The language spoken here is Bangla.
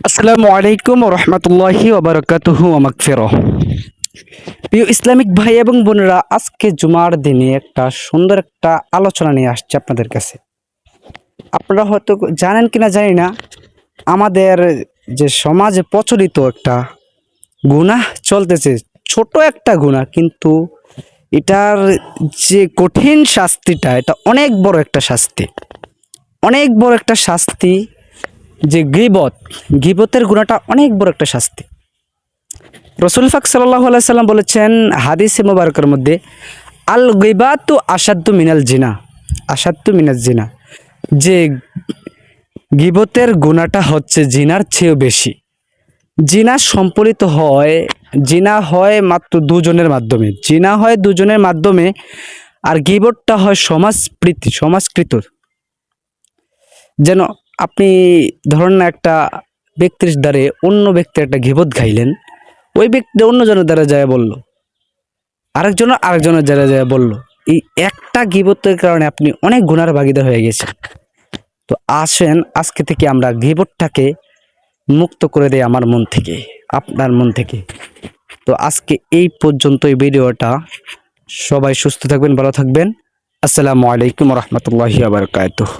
আসসালামু আলাইকুম রহমতুল্লাহি ওবরাকাতুহু ওয়া মাগফিরাহ। প্রিয় ইসলামিক ভাই এবং বোনেরা, আজকে জুমার দিনে একটা সুন্দর একটা আলোচনা নিয়ে আসছে আপনাদের কাছে। আপনারা হয়তো জানেন কিনা জানি না, আমাদের যে সমাজে প্রচলিত একটা গুনাহ চলতেছে, ছোট একটা গুনাহ, কিন্তু এটার যে কঠিন শাস্তিটা, এটা অনেক বড় একটা শাস্তি, অনেক বড় একটা শাস্তি। যে গীবতের গুনাহটা অনেক বড় একটা শাস্তি। রসুল ফাক সাল্লাল্লাহু আলাইহি সাল্লাম বলেছেন হাদিসে মোবারকের মধ্যে, আল গিবাতু আসাদ্দু মিনাল জিনা, আসাদ্দু মিনাল জিনা, যে গীবতের গুনাহটা হচ্ছে জিনার চেয়েও বেশি। জিনা সম্পলিত হয়, জিনা হয় মাত্র দুজনের মাধ্যমে, জিনা হয় দুজনের মাধ্যমে, আর গীবতটা হয় সমাজকৃত। যেন আপনি ধরুন না, একটা ব্যক্তির দ্বারে অন্য ব্যক্তির একটা গীবত গাইলেন, ওই ব্যক্তি অন্যজনের দ্বারা যায় বলল, আরেকজনের দ্বারা যায় বলল, এই একটা গীবতের কারণে আপনি অনেক গুনার ভাগীদার হয়ে গেছেন। তো আসেন আজকে থেকে আমরা গীবতটাকে মুক্ত করে দেই আমার মন থেকে, আপনার মন থেকে। তো আজকে এই পর্যন্ত এই ভিডিওটা। সবাই সুস্থ থাকবেন, ভালো থাকবেন। আসসালামু আলাইকুম রহমতুল্লাহি ওয়া বারাকাতুহু।